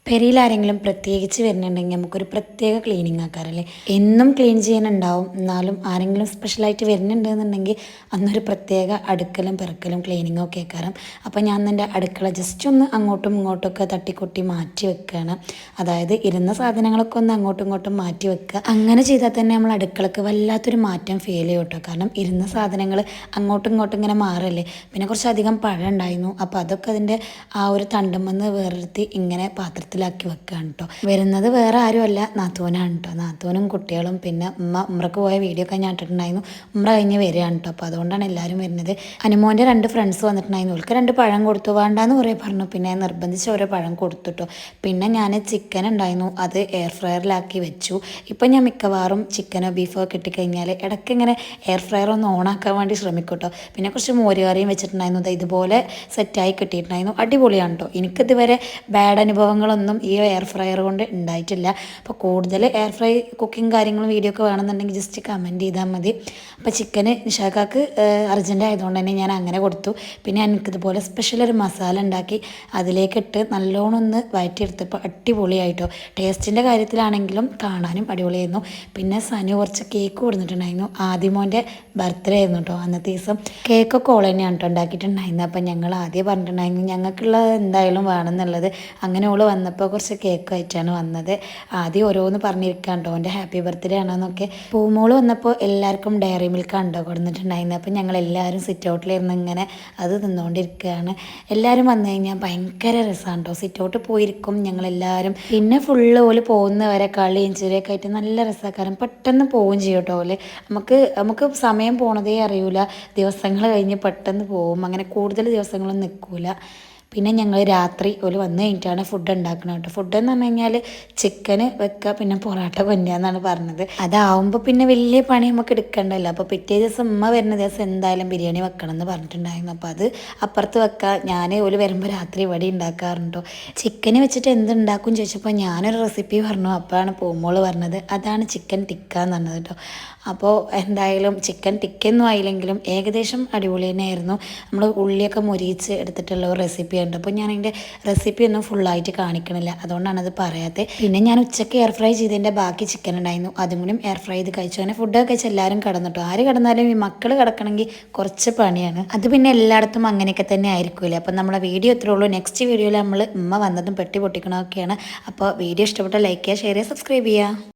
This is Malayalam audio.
പെരയിൽ ആരെങ്കിലും പ്രത്യേകിച്ച് വരുന്നുണ്ടെങ്കിൽ നമുക്കൊരു പ്രത്യേക ക്ലീനിങ് ആക്കാറല്ലേ. എന്നും ക്ലീൻ ചെയ്യാനുണ്ടാവും, എന്നാലും ആരെങ്കിലും സ്പെഷ്യലായിട്ട് വരുന്നുണ്ടെന്നുണ്ടെങ്കിൽ അന്നൊരു പ്രത്യേക അടുക്കലും പിറക്കലും ക്ലീനിങ്ങും ഒക്കെ ആക്കാറും. അപ്പോൾ ഞാൻ എൻ്റെ അടുക്കള ജസ്റ്റ് ഒന്ന് അങ്ങോട്ടും ഇങ്ങോട്ടൊക്കെ തട്ടിക്കൊട്ടി മാറ്റി വെക്കുകയാണ്. അതായത് ഇരുന്ന സാധനങ്ങളൊക്കെ ഒന്ന് അങ്ങോട്ടും ഇങ്ങോട്ടും മാറ്റി വെക്കുക. അങ്ങനെ ചെയ്താൽ തന്നെ നമ്മൾ അടുക്കളക്ക് വല്ലാത്തൊരു മാറ്റം ഫീൽ ചെയ്യും കേട്ടോ. കാരണം ഇരുന്ന സാധനങ്ങൾ അങ്ങോട്ടും ഇങ്ങോട്ടും ഇങ്ങനെ മാറല്ലേ. പിന്നെ കുറച്ചധികം പഴം ഉണ്ടായിരുന്നു, അപ്പോൾ അതൊക്കെ അതിൻ്റെ ആ ഒരു തണ്ടുമെന്ന് വേറെടുത്ത് ഇങ്ങനെ പാത്രത്തിലാക്കി വെക്കുകയാണ് കേട്ടോ. വരുന്നത് വേറെ ആരുമല്ല, നാത്തൂനാണ് കേട്ടോ. നാത്തൂനും കുട്ടികളും പിന്നെ ഉമ്രക്ക് പോയ വീഡിയോ ഒക്കെ ഞാൻ ഇട്ടിട്ടുണ്ടായിരുന്നു. ഉമ്ര കഴിഞ്ഞ് വരികയാണ് കേട്ടോ. അപ്പോൾ അതുകൊണ്ടാണ് എല്ലാവരും വരുന്നത്. അനുമോൻ്റെ 2 ഫ്രണ്ട്സ് വന്നിട്ടുണ്ടായിരുന്നു. അവർക്ക് 2 പഴം കൊടുത്തു, വേണ്ടാന്ന് കുറേ പറഞ്ഞു. പിന്നെ നിർബന്ധിച്ച് ഓരോ പഴം കൊടുത്തു കേട്ടോ. പിന്നെ ഞാൻ ചിക്കൻ ഉണ്ടായിരുന്നു, അത് എയർ ഫ്രയറിലാക്കി വെച്ചു. ഇപ്പം ഞാൻ മിക്കവാറും ചിക്കനോ ബീഫോ കിട്ടിക്കഴിഞ്ഞാൽ ഇടയ്ക്ക് ഇങ്ങനെ എയർ ഫ്രയർ ഒന്ന് ഓണാക്കാൻ വേണ്ടി ശ്രമിക്കും കേട്ടോ. പിന്നെ കുറച്ച് മോരുകറിയും വെച്ചിട്ടുണ്ടായിരുന്നു. ഇതുപോലെ സെറ്റായി കിട്ടിയിട്ടുണ്ടായിരുന്നു. അടിപൊളിയാണ് കേട്ടോ. എനിക്കിതുവരെ ബാഡ് അനുഭവങ്ങളൊന്നും ഈ എയർ ഫ്രയർ കൊണ്ട് ഉണ്ടായിട്ടില്ല. അപ്പോൾ കൂടുതൽ എയർ ഫ്രൈ കുക്കിംഗ് കാര്യങ്ങളും വീഡിയോ ഒക്കെ വേണമെന്നുണ്ടെങ്കിൽ ജസ്റ്റ് കമൻറ്റ് ചെയ്താൽ മതി. അപ്പോൾ ചിക്കന് നിഷാക്കാക്ക് അർജൻറ്റ് ആയതുകൊണ്ട് തന്നെ ഞാൻ അങ്ങനെ കൊടുത്തു. പിന്നെ എനിക്കിതുപോലെ സ്പെഷ്യൽ ഒരു മസാല ഉണ്ടാക്കി അതിലേക്കിട്ട് നല്ലോണം ഒന്ന് വഴറ്റിയെടുത്തപ്പോൾ അടിപൊളിയായിട്ടോ. ടേസ്റ്റിൻ്റെ കാര്യത്തിലാണെങ്കിലും കാണാനും അടിപൊളിയായിരുന്നു. പിന്നെ സനു കുറച്ച് കേക്ക് കൊടുത്തിട്ടുണ്ടായിരുന്നു. ആദിമോൻ്റെ ബർത്ത്ഡേ ആയിരുന്നു കേട്ടോ അന്നത്തെ ദിവസം. കേക്കൊക്കെ ഓൾ തന്നെയാണ് കേട്ടോ ഉണ്ടാക്കിയിട്ടുണ്ടായിരുന്നത്. അപ്പം ഞങ്ങൾ ആദ്യം പറഞ്ഞിട്ടുണ്ടായിരുന്നു ഞങ്ങൾക്കുള്ളത് എന്തായാലും വേണമെന്നുള്ളത്. അങ്ങനെ ഓള് വന്നപ്പോൾ കുറച്ച് കേക്ക് ആയിട്ടാണ് വന്നത്. ആദ്യം ഓരോന്ന് പറഞ്ഞിരിക്കാൻ കേട്ടോ, എൻ്റെ ഹാപ്പി ബർത്ത്ഡേ ആണെന്നൊക്കെ. പൂമോള് വന്നപ്പോൾ എല്ലാവർക്കും ഡയറി മിൽക്കാണ് കേട്ടോ കൊടുത്തിട്ടുണ്ടായിരുന്നത്. അപ്പം ഞങ്ങൾ എല്ലാവരും സിറ്റ് ഔട്ടിലിരുന്ന് ഇങ്ങനെ അത് തിന്നുകൊണ്ടിരിക്കുകയാണ്. എല്ലാവരും വന്നു കഴിഞ്ഞാൽ ഭയങ്കര രസമാണ് കേട്ടോ. സിറ്റ് ഔട്ട് പോയിരിക്കും ഞങ്ങളെല്ലാവരും. പിന്നെ ഫുള്ള് ഓല് പോകുന്നവരെ കളിയും ചിരിയൊക്കെ ആയിട്ട് നല്ല രസക്കാരം. പെട്ടെന്ന് പോവുകയും ചെയ്യും കേട്ടോ ഓല്. നമുക്ക് സമയം പോണതേ അറിയില്ല. ദിവസങ്ങൾ കഴിഞ്ഞ് പെട്ടെന്ന് പോവും. അങ്ങനെ കൂടുതൽ ദിവസങ്ങളൊന്നും നിൽക്കില്ല. പിന്നെ ഞങ്ങൾ രാത്രി ഒരു വന്നു കഴിഞ്ഞിട്ടാണ് ഫുഡ് ഉണ്ടാക്കണം കേട്ടോ. ഫുഡ് എന്ന് പറഞ്ഞു കഴിഞ്ഞാൽ ചിക്കന് വെക്കുക, പിന്നെ പൊറോട്ട കൊണ്ടുവന്നാണ് പറഞ്ഞത്. അതാവുമ്പോൾ പിന്നെ വലിയ പണി നമുക്ക് എടുക്കണ്ടല്ലോ. അപ്പോൾ പിറ്റേ ദിവസം ഉമ്മ വരുന്ന ദിവസം എന്തായാലും ബിരിയാണി വെക്കണം എന്ന് പറഞ്ഞിട്ടുണ്ടായിരുന്നു. അപ്പോൾ അത് അപ്പുറത്ത് വെക്കുക. ഞാൻ ഒരു വരുമ്പോൾ രാത്രി ഇവിടെ ഉണ്ടാക്കാറുണ്ടോ. ചിക്കന് വെച്ചിട്ട് എന്തുണ്ടാക്കും ചോദിച്ചപ്പോൾ ഞാനൊരു റെസിപ്പി പറഞ്ഞു. അപ്പോഴാണ് പൂമോള് പറഞ്ഞത് അതാണ് ചിക്കൻ ടിക്ക എന്ന് പറഞ്ഞത് കേട്ടോ. അപ്പോൾ എന്തായാലും ചിക്കൻ ടിക്കൊന്നും ആയില്ലെങ്കിലും ഏകദേശം അടിപൊളി തന്നെയായിരുന്നു. നമ്മൾ ഉള്ളിയൊക്കെ മുരിച്ച് എടുത്തിട്ടുള്ള ഒരു റെസിപ്പിയുണ്ട്. അപ്പോൾ ഞാൻ അതിൻ്റെ റെസിപ്പി ഒന്നും ഫുള്ളായിട്ട് കാണിക്കണില്ല, അതുകൊണ്ടാണ് അത് പറയാത്തത്. പിന്നെ ഞാൻ ഉച്ചയ്ക്ക് എയർ ഫ്രൈ ചെയ്തതിൻ്റെ ബാക്കി ചിക്കൻ ഉണ്ടായിരുന്നു, അതും കൂടി എയർ ഫ്രൈ ചെയ്ത് കഴിച്ചു. അങ്ങനെ ഫുഡൊക്കെ കഴിച്ച് എല്ലാവരും കിടന്നിട്ടോ. ആര് കിടന്നാലും ഈ മക്കൾ കിടക്കണമെങ്കിൽ കുറച്ച് പണിയാണ്. അത് പിന്നെ എല്ലായിടത്തും അങ്ങനെയൊക്കെ തന്നെ ആയിരിക്കുമല്ലേ. അപ്പം നമ്മളെ വീഡിയോ ഇത്രേ ഉള്ളൂ. നെക്സ്റ്റ് വീഡിയോയിൽ നമ്മൾ ഉമ്മ വന്നതും പെട്ടി പൊട്ടിക്കണമൊക്കെയാണ്. അപ്പോൾ വീഡിയോ ഇഷ്ടപ്പെട്ട ലൈക്ക് ചെയ്യുക, ഷെയർ ചെയ്യുക, സബ്സ്ക്രൈബ് ചെയ്യുക.